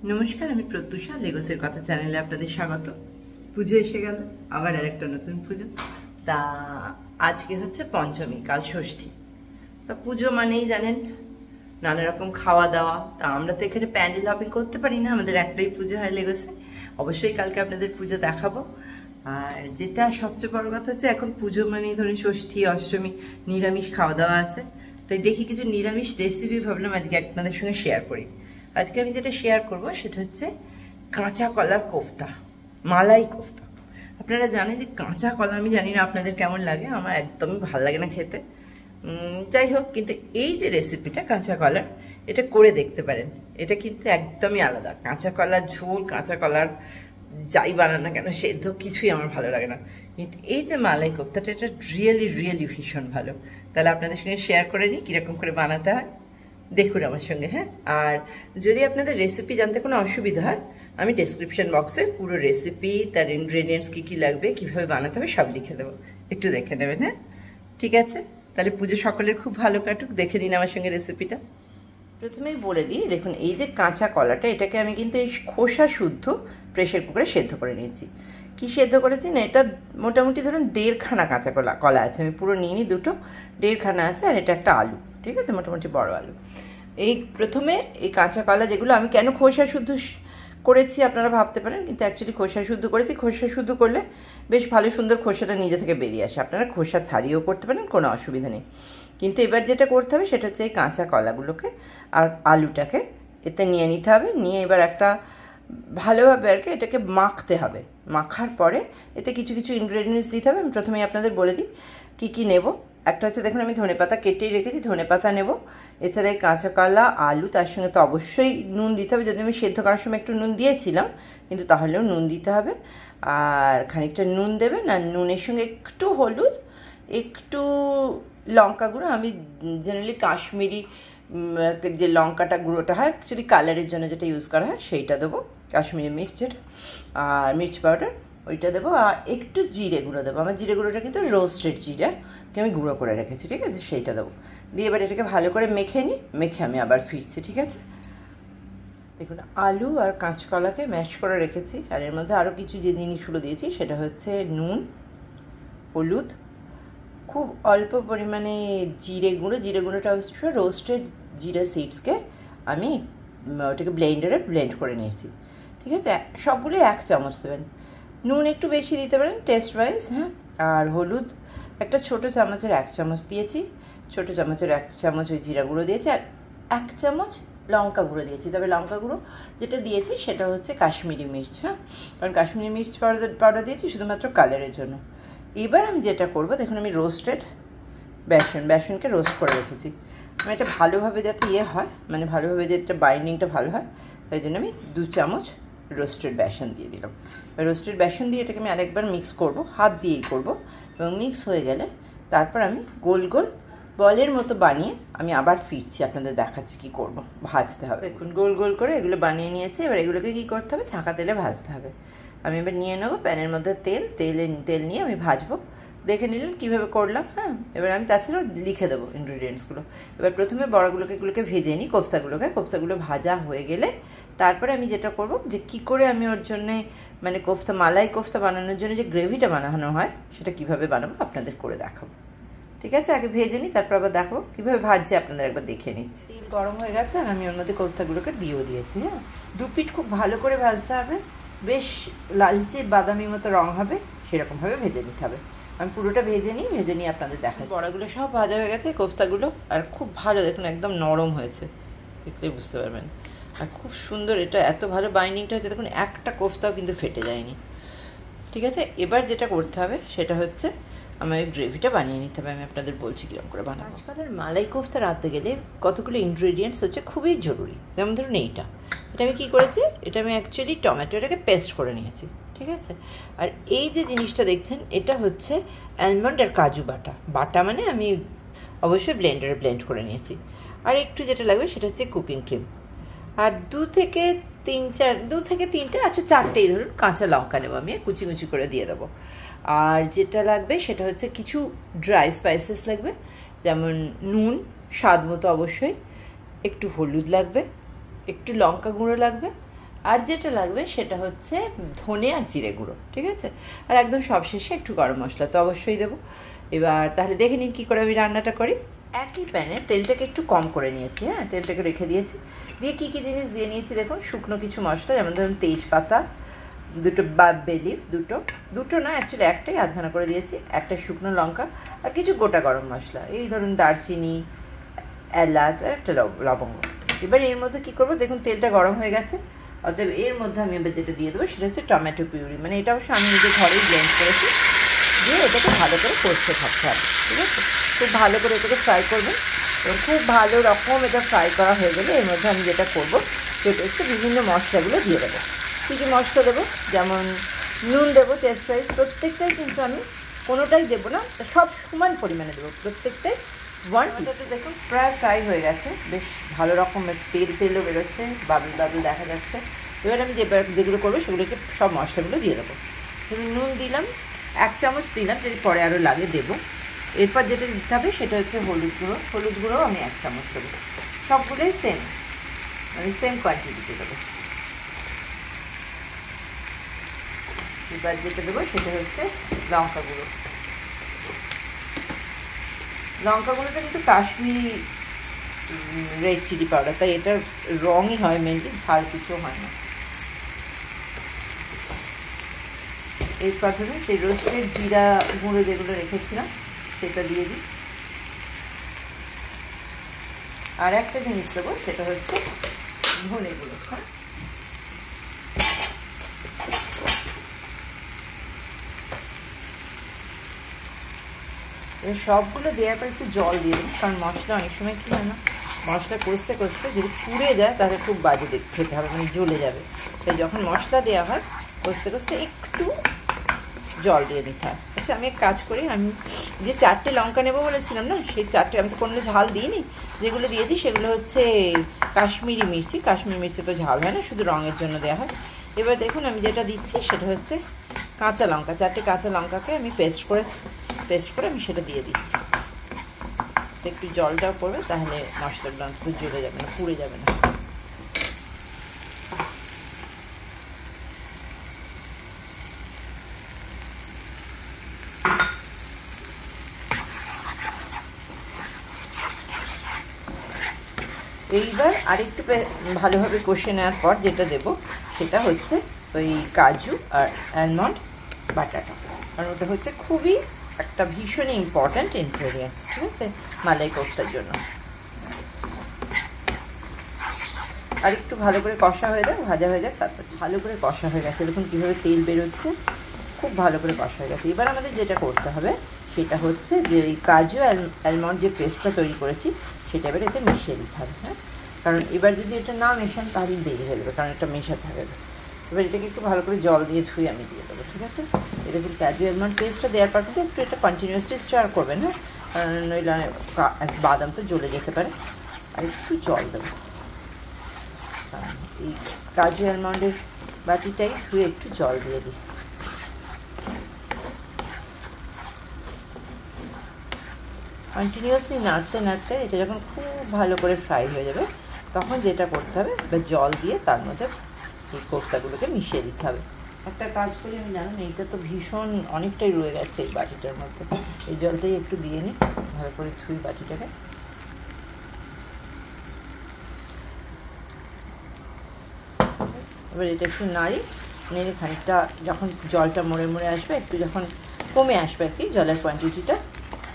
নমস্কার, আমি প্রত্যুষা লেগোসের কথা চ্যানেলে আপনাদের স্বাগত। পুজো এসে গেল, আবার আরেকটা নতুন পুজো। তা আজকে হচ্ছে পঞ্চমী, কাল ষষ্ঠী। তা পুজো মানেই জানেন নানা রকম খাওয়া দাওয়া। তা আমরা তো এখানে প্যান্ডেল হপিং করতে পারি না, আমাদের একটাই পুজো হয় লেগোসে। অবশ্যই কালকে আপনাদের পুজো দেখাবো। আর যেটা সবচেয়ে বড় কথা হচ্ছে, এখন পুজো মানেই ধরুন ষষ্ঠী, অষ্টমী, নিরামিষ খাওয়া দাওয়া আছে। তাই দেখি কিছু নিরামিষ রেসিপি ভাবলাম আজকে আপনাদের সঙ্গে শেয়ার করি। আজকে আমি যেটা শেয়ার করব সেটা হচ্ছে কাঁচা কলার কোফতা, মালাই কোফতা। আপনারা জানেন যে কাঁচা কলা, আমি জানি না আপনাদের কেমন লাগে, আমার একদমই ভালো লাগে না খেতে। যাই হোক, কিন্তু এই যে রেসিপিটা কাঁচা কলার, এটা করে দেখতে পারেন। এটা কিন্তু একদমই আলাদা। কাঁচা কলার ঝোল, কাঁচা কলার যাই বানান না কেন, সেদ্ধ কিছুই আমার ভালো লাগে না। কিন্তু এই যে মালাই কোফতাটা, এটা রিয়েলি ভীষণ ভালো। তাহলে আপনাদের সঙ্গে শেয়ার করে নিই কীরকম করে বানাতে হয়, দেখুন আমার সঙ্গে। হ্যাঁ, আর যদি আপনাদের রেসিপি জানতে কোনো অসুবিধা হয়, আমি ডেসক্রিপশন বক্সে পুরো রেসিপি, তার ইনগ্রেডিয়েন্টস কী কী লাগবে, কীভাবে বানাতে হবে সব লিখে দেবো, একটু দেখে নেবেন। হ্যাঁ, ঠিক আছে। তাহলে পুজো সকলের খুব ভালো কাটুক, দেখে নিন আমার সঙ্গে রেসিপিটা। প্রথমেই বলে দিই, দেখুন এই যে কাঁচা কলাটা, এটাকে আমি কিন্তু এই খোসা শুদ্ধ প্রেশার কুকারে সেদ্ধ করে নিয়েছি। কি সেদ্ধ করেছি না, এটা মোটামুটি ধরুন 1.5খানা কাঁচা কলা আছে, আমি পুরো নিইনি, দুটো 1.5খানা আছে। আর এটা একটা আলু, ঠিক আছে, মোটামুটি বড় আলু। এই প্রথমে এই কাঁচা কলা যেগুলো, আমি কেন খোসা শুদ্ধ করেছি আপনারা ভাবতে পারেন, কিন্তু অ্যাকচুয়ালি খোসা শুদ্ধ করেছি। খোসা শুদ্ধ করলে বেশ ভালো সুন্দর খোসাটা নিজে থেকে বেরিয়ে আসে। আপনারা খোসা ছাড়িয়েও করতে পারেন, কোনো অসুবিধা নেই। কিন্তু এবার যেটা করতে হবে সেটা হচ্ছে এই কাঁচা কলাগুলোকে আর আলুটাকে এতে নিয়ে নিতে হবে। নিয়ে এবার একটা ভালোভাবে আর কি এটাকে মাখতে হবে। মাখার পরে এতে কিছু কিছু ইনগ্রেডিয়েন্টস দিতে হবে। আমি প্রথমেই আপনাদের বলে দিই কী কী নেব। একটা হচ্ছে, দেখুন আমি ধনেপাতা কেটেই রেখেছি, ধনেপাতা নেব। এছাড়া এই কাঁচা কলা, আলু, তার সঙ্গে তো অবশ্যই নুন দিতে হবে। যদি আমি সেদ্ধ করার সময় একটু নুন দিয়েছিলাম, কিন্তু তাহলেও নুন দিতে হবে। আর খানিকটা নুন দেবেন, আর নুনের সঙ্গে একটু হলুদ, একটু লঙ্কা গুঁড়ো। আমি জেনারেলি কাশ্মীরি যে লঙ্কাটা গুঁড়োটা হয় অ্যাকচুয়ালি কালারের জন্য, যেটা ইউজ করা হয় সেইটা দেবো, কাশ্মীরি মির্চ যেটা, আর মির্চ পাউডার ওইটা দেবো। আর একটু জিরে গুঁড়ো দেবো। আমার জিরে গুঁড়োটা কিন্তু রোস্টেড জিরাকে আমি গুঁড়ো করে রেখেছি, ঠিক আছে, সেইটা দেবো। দিয়ে এবার এটাকে ভালো করে মেখে নিই, মেখে আমি আবার ফিরছি, ঠিক আছে। দেখুন আলু আর কাঁচকলাকে ম্যাশ করে রেখেছি। আর এর মধ্যে আরও কিছু যে জিনিসগুলো দিয়েছি সেটা হচ্ছে নুন, হলুদ, খুব অল্প পরিমাণে জিরে গুঁড়োটা অবশ্য রোস্টেড জিরে সিডসকে আমি ওটাকে ব্লেন্ডারে ব্লেন্ড করে নিয়েছি, ঠিক আছে। সবগুলো 1 চামচ দেবেন। নুন একটু বেশি দিতে পারেন টেস্ট ওয়াইজ। হ্যাঁ, আর হলুদ একটা ছোটো চামচের 1 চামচ দিয়েছি, ছোটো চামচের 1 চামচ ওই জিরা গুঁড়ো দিয়েছি। আর 1 চামচ লঙ্কা গুঁড়ো দিয়েছি। তবে লঙ্কা গুঁড়ো যেটা দিয়েছি সেটা হচ্ছে কাশ্মীরি মির্চ। হ্যাঁ, কারণ কাশ্মীরি মির্চ পাউডার দিয়েছি শুধুমাত্র কালারের জন্য। এবার আমি যেটা করব, দেখুন আমি রোস্টেড বেসনকে রোস্ট করে রেখেছি। আমি এটা ভালোভাবে যাতে হয়, মানে ভালোভাবে যাতে বাইন্ডিংটা ভালো হয়, তাই জন্য আমি 2 চামচ রোস্টেড বেসন দিয়ে দিলাম। রোস্টেড বেসন দিয়ে এটাকে আমি আরেকবার মিক্স করব, হাত দিয়েই করব। এবং মিক্স হয়ে গেলে তারপর আমি গোল গোল বলের মতো বানিয়ে আমি আবার ফিরছি, আপনাদের দেখাচ্ছি কি করব। ভাজতে হবে। দেখুন গোল গোল করে এগুলো বানিয়ে নিয়েছি। এবার এগুলোকে কী করতে হবে, ছাঁকা তেলে ভাজতে হবে। আমি এবার নিয়ে নেবো প্যানের মধ্যে তেল নিয়ে আমি ভাজবো। দেখে নিলেন কীভাবে করলাম। হ্যাঁ, এবার আমি তাছাড়াও লিখে দেবো ইনগ্রিডিয়েন্টসগুলো। এবার প্রথমে এগুলোকে ভেজে নিই, কোফতাগুলো ভাজা হয়ে গেলে তারপরে আমি যেটা করব, যে কী করে আমি ওর জন্যে মানে মালাই কোফতা বানানোর জন্য যে গ্রেভিটা বানানো হয় সেটা কীভাবে বানাবো আপনাদের করে দেখাবো, ঠিক আছে। আগে ভেজে নিই, তারপর আবার দেখাবো কীভাবে ভাজছে, আপনাদের একবার দেখে নিচ্ছি। তেল গরম হয়ে গেছে আর আমি ওর মধ্যে কোফতাগুলোকে দিয়েও দিয়েছি। হ্যাঁ, 2 পিঠ খুব ভালো করে ভাজতে হবে, বেশ লালচে বাদামি মতো রং হবে সেরকমভাবে ভেজে নিতে হবে। আমি পুরোটা ভেজে নিই আপনাদের দেখাই। বড়াগুলো সব ভাজা হয়ে গেছে, কোফতাগুলো, আর খুব ভালো দেখুন একদম নরম হয়েছে, দেখলেই বুঝতে পারবেন। আর খুব সুন্দর, এটা এত ভালো বাইন্ডিংটা হয়েছে, দেখুন একটা কোফতাও কিন্তু ফেটে যায়নি, ঠিক আছে। এবার যেটা করতে হবে সেটা হচ্ছে আমার গ্রেভিটা বানিয়ে নিতে হবে। আমি আপনাদের বলছি কীরকম করে বানাবো। আজকালের মালাই কোফতা রাঁধতে গেলে কতগুলো ইনগ্রেডিয়েন্টস হচ্ছে খুবই জরুরি। যেমন ধরুন এটা আমি কী করেছি, এটা আমি অ্যাকচুয়ালি টমেটোটাকে পেস্ট করে নিয়েছি, ঠিক আছে। আর এই যে জিনিসটা দেখছেন, এটা হচ্ছে আলমন্ড আর কাজু বাটা মানে আমি অবশ্যই ব্লেন্ডারে ব্লেন্ড করে নিয়েছি। আর একটু যেটা লাগবে সেটা হচ্ছে কুকিং ক্রিম। আর 2 থেকে 3টে, আচ্ছা 4টেই ধরুন কাঁচা লঙ্কা নেবো আমি, কুচি কুচি করে দিয়ে দেবো। আর যেটা লাগবে সেটা হচ্ছে কিছু ড্রাই স্পাইসেস লাগবে, যেমন নুন স্বাদ মতো অবশ্যই, একটু হলুদ লাগবে, একটু লঙ্কা গুঁড়ো লাগবে, আর যেটা লাগবে সেটা হচ্ছে ধনে আর জিরে গুঁড়ো, ঠিক আছে। আর একদম সবশেষে একটু গরম মশলা তো অবশ্যই দেবো। এবার তাহলে দেখে নিন কী করে আমি রান্নাটা করি। একই প্যানে তেলটাকে একটু কম করে নিয়েছি, হ্যাঁ, তেলটাকে রেখে দিয়েছি। দিয়ে কী কী জিনিস দিয়ে নিয়েছি দেখুন, শুকনো কিছু মশলা, যেমন ধরুন তেজপাতা, দুটো বে লিফ, দুটো না অ্যাকচুয়ালি একটাই, আধখানা করে দিয়েছি, একটা শুকনো লঙ্কা আর কিছু গোটা গরম মশলা, এই ধরুন দারচিনি, এলাচ আর একটা লবঙ্গ। এবার এর মধ্যে কী করবো দেখুন, তেলটা গরম হয়ে গেছে, অতএব এর মধ্যে আমি এবার যেটা দিয়ে দেবো সেটা হচ্ছে টমেটো পিউরি, মানে এটা অবশ্য আমি নিজে ঘরেই ব্লেন্ড করেছি। দিয়ে এটাকে ভালো করে কষতে থাকতে হবে, ঠিক আছে। খুব ভালো করে এটাকে ফ্রাই করবেন এবং খুব ভালো রকম এটা ফ্রাই করা হয়ে গেলে এর মধ্যে আমি যেটা করবো সেটা হচ্ছে বিভিন্ন মশলাগুলো দিয়ে দেবো। কী কী মশলা দেবো, যেমন নুন দেবো টেস্ট ওয়াইজ, প্রত্যেকটাই কিন্তু আমি কোনোটাই দেবো না, সব সমান পরিমাণে দেবো প্রত্যেকটাই। ওয়ানটাতে দেখুন প্রায় ফ্রাই হয়ে গেছে, বেশ ভালো রকমের তেলও বেরোচ্ছে, বাবল দেখা যাচ্ছে। এবার আমি যেগুলো করবো সেগুলোকে সব মশলাগুলো দিয়ে দেবো। নুন দিলাম 1 চামচ দিলাম, যদি পরে আরও লাগে দেবো। এরপর যেটা দিতে হবে সেটা হচ্ছে হলুদ গুঁড়ো আমি 1 চামচ দেবো। সবগুলোই সেম, মানে সেম কোয়ান্টিটিতে দেবো। এবার যেটা দেবো সেটা হচ্ছে লঙ্কাগুলোটা কিন্তু কাশ্মীরি রেড চিলি পাউডার, তাই এটার রঙই হয় মেনলি, ঝাল কিছু হয় না। এরপর ধরুন সেই রোস্টেড জিরা গুঁড়ো যেগুলো রেখেছিলাম সেটা দিয়ে দিই। আর একটা জিনিস দেবো সেটা হচ্ছে ধনে গুঁড়ো, হ্যাঁ। সবগুলো দেওয়ার পর একটু জল দিয়ে দিন, কারণ মশলা অনেক সময় কী হয় না, মশলা কষতে যদি পুড়ে যায় তাহলে খুব বাজে খেতে হবে, মানে জ্বলে যাবে। তাই যখন মশলা দেওয়া হয় কষতে একটু জল দিয়ে দিতে হয়। আচ্ছা, আমি এক কাজ করি, আমি যে 4টে লঙ্কা নেবো বলেছিলাম না, সেই 4টে আমি তো কোনো ঝাল দিইনি, যেগুলো দিয়েছি সেগুলো হচ্ছে কাশ্মীরি মির্চি তো ঝাল হয় না, শুধু রঙের জন্য দেওয়া হয়। এবার দেখুন আমি যেটা দিচ্ছি সেটা হচ্ছে কাঁচা লঙ্কা, 4টে কাঁচা লঙ্কাকে আমি পেস্ট করে আমি সেটা দিয়ে দিচ্ছি। একটু জলটাও পড়বে, তাহলে মশলাটা অন্তত জ্বলে যাবে না, পুড়ে যাবে না। এইবার আরেকটু ভালোভাবে কষে নেওয়ার পর যেটা দেব সেটা হচ্ছে ওই কাজু আর আলমন্ড বাটাটা, কারণ ওটা হচ্ছে খুবই একটা ভীষণ ইম্পর্ট্যান্ট ইনগ্রেডিয়েন্টস, ঠিক আছে, মালাই কোফতার জন্য। আর একটু ভালো করে কষা হয়ে যাক, ভাজা হয়ে যাক, তারপর ভালো করে কষা হয়ে গেছে, দেখুন কীভাবে তেল বেরোচ্ছে, খুব ভালো করে কষা হয়ে গেছে। এবার আমাদের যেটা করতে হবে সেটা হচ্ছে যে ওই কাজু আলমন্ড যে পেস্টটা তৈরি করেছি সেটা এবার এতে মিশিয়ে দিতে হবে, হ্যাঁ। কারণ এবার যদি এটা না মেশান তাহলে দেরি হয়ে যাবে, কারণ এটা মেশাতে হবে। এবার এটাকে একটু ভালো করে জল দিয়ে ধুয়ে আমি দিয়ে দেবো, ঠিক আছে। এটা কিন্তু কাজু আলমন্ড পেস্টটা দেওয়ার পর কিন্তু একটু এটা কন্টিনিউয়াসলি স্টার করবেন, হ্যাঁ, কারণ নইলে বাদাম তো জ্বলে যেতে পারে। আর একটু জল দেবো, এই কাজু আলমন্ডের বাটিটাই ধুয়ে একটু জল দিয়ে দিই। কন্টিনিউয়াসলি নাড়তে এটা যখন খুব ভালো করে ফ্রাই হয়ে যাবে তখন যেটা করতে হবে, এবার জল দিয়ে তার মধ্যে এই কোফতাগুলোকে মিশিয়ে দিতে হবে। একটা কাজ করি, আমি জানেন এইটা তো ভীষণ অনেকটাই রয়ে গেছে এই বাটিটার মধ্যে, এই জলটাই একটু দিয়ে নিই, ভালো করে ধুই বাটিটাকে। এবার এটা একটু নাড়ি, নেড়ে খানিকটা যখন জলটা মরে আসবে, একটু যখন কমে আসবে আর কি জলের কোয়ান্টিটিটা,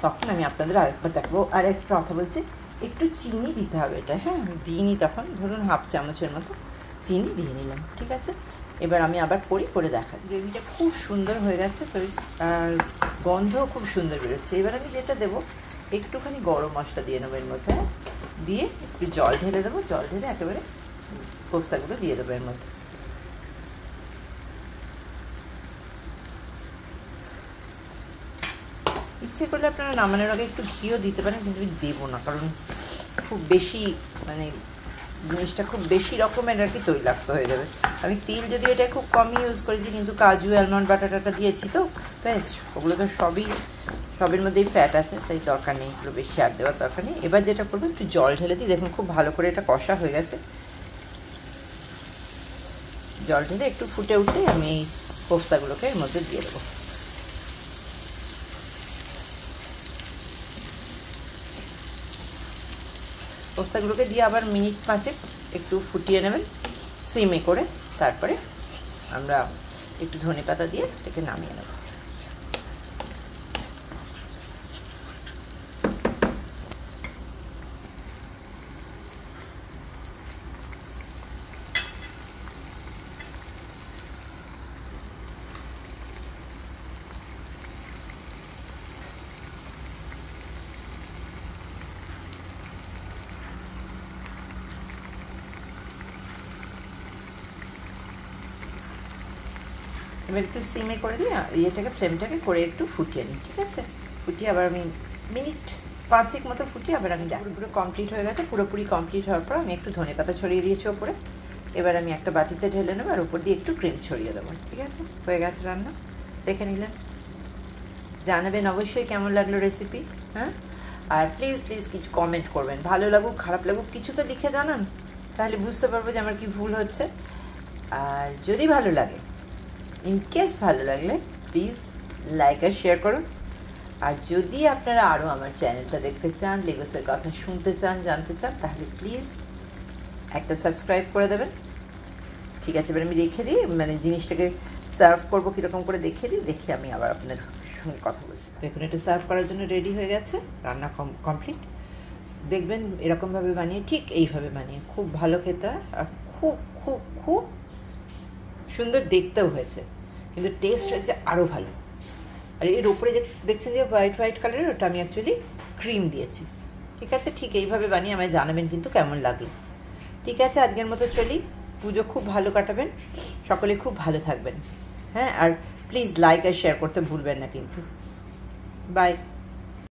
তখন আমি আপনাদের আরেকবার দেখবো। আর একটা কথা বলছি, একটু চিনি দিতে হবে এটা, হ্যাঁ, আমি দিইনি তখন, ধরুন 1/2 চামচের মতো চিনি দিয়ে নিলাম, ঠিক আছে। এবার আমি আবার করে দেখাচ্ছি। গ্রেভিটা খুব সুন্দর হয়ে গেছে তো, আর গন্ধও খুব সুন্দর বেরোচ্ছে। এবার আমি যেটা দেবো একটুখানি গরম মশলা দিয়ে নেবো এর মধ্যে, দিয়ে একটু জল ঢেলে দেবো, জল ঢেলে একেবারে কোফতাগুলো দিয়ে দেবো এর মধ্যে। ইচ্ছে করলে আপনারা নামানোর আগে একটু ঘিও দিতে পারেন, কিন্তু আমি দেবো না, কারণ খুব বেশি মানে জিনিসটা খুব বেশি রকমের আর কি তৈলাক্ত হয়ে যাবে। আমি তেল যদি এটা খুব কমই ইউজ করেছি, কিন্তু কাজু আলমন্ড বাটাটা দিয়েছি তো পেস্ট, ওগুলো তো সবের মধ্যেই ফ্যাট আছে, তাই দরকার নেই এগুলো বেশি আর দেওয়ার দরকার নেই। এবার যেটা করবো একটু জল ঢেলে দিই, দেখুন খুব ভালো করে এটা কষা হয়ে গেছে। জল ঢেলে একটু ফুটে উঠলেই আমি এই কোফতাগুলোকে এর মধ্যে দিয়ে দেবো। কোফতাগুলোকে দিয়ে আবার মিনিট 5 একটু ফুটিয়ে নেবেন সিমে করে। তারপরে আমরা একটু ধনেপাতা দিয়ে এটাকে নামিয়ে নেব। এবার একটু সিমে করে দিয়ে ইয়েটাকে ফ্লেমটাকে করে একটু ফুটিয়ে নিই, ঠিক আছে? ফুটিয়ে আবার আমি মিনিট 5 মতো ফুটিয়ে আবার আমি পুরো কমপ্লিট হয়ে গেছে। পুরোপুরি কমপ্লিট হওয়ার পর আমি একটু ধনেপাতা ছড়িয়ে দিয়েছি ওপরে। এবার আমি একটা বাটিতে ঢেলে নেবো আর উপর দিয়ে একটু ক্রিম ছড়িয়ে দেবো, ঠিক আছে? হয়ে গেছে রান্না, দেখে নিলেন। জানাবেন অবশ্যই কেমন লাগলো রেসিপি, হ্যাঁ? আর প্লিজ প্লিজ কিছু কমেন্ট করবেন, ভালো লাগুক খারাপ লাগুক কিছু তো লিখে জানান, তাহলে বুঝতে পারবো যে আমার কি ভুল হচ্ছে। আর যদি ভালো লাগে, ইন কেস ভালো লাগলে প্লিজ লাইক আর শেয়ার করুন। আর যদি আপনারা আরও আমার চ্যানেলটা দেখতে চান, লেগোসের কথা শুনতে চান, জানতে চান, তাহলে প্লিজ একটা সাবস্ক্রাইব করে দেবেন, ঠিক আছে? এবার আমি রেখে দিই, মানে জিনিসটাকে সার্ভ করবো কীরকম করে দেখিয়ে দিই, দেখে আমি আবার আপনার সঙ্গে কথা বলছি। দেখুন এটা সার্ভ করার জন্য রেডি হয়ে গেছে, রান্না কমপ্লিট। দেখবেন এরকমভাবে বানিয়ে, ঠিক এইভাবে বানিয়ে খুব ভালো খেতে হয় আর খুব খুব খুব সুন্দর দেখতেও হয়েছে, কিন্তু টেস্ট হয়েছে আরও ভালো। আর এর উপরে যে দেখছেন যে হোয়াইট হোয়াইট কালারের, ওটা আমি অ্যাকচুয়ালি ক্রিম দিয়েছি, ঠিক আছে? ঠিক এইভাবে বানিয়ে আমায় জানাবেন কিন্তু কেমন লাগলো। ঠিক আছে, আজকের মতো চলি। পুজো খুব ভালো কাটাবেন, সকলে খুব ভালো থাকবেন, হ্যাঁ? আর প্লিজ লাইক আর শেয়ার করতে ভুলবেন না কিন্তু। বাই।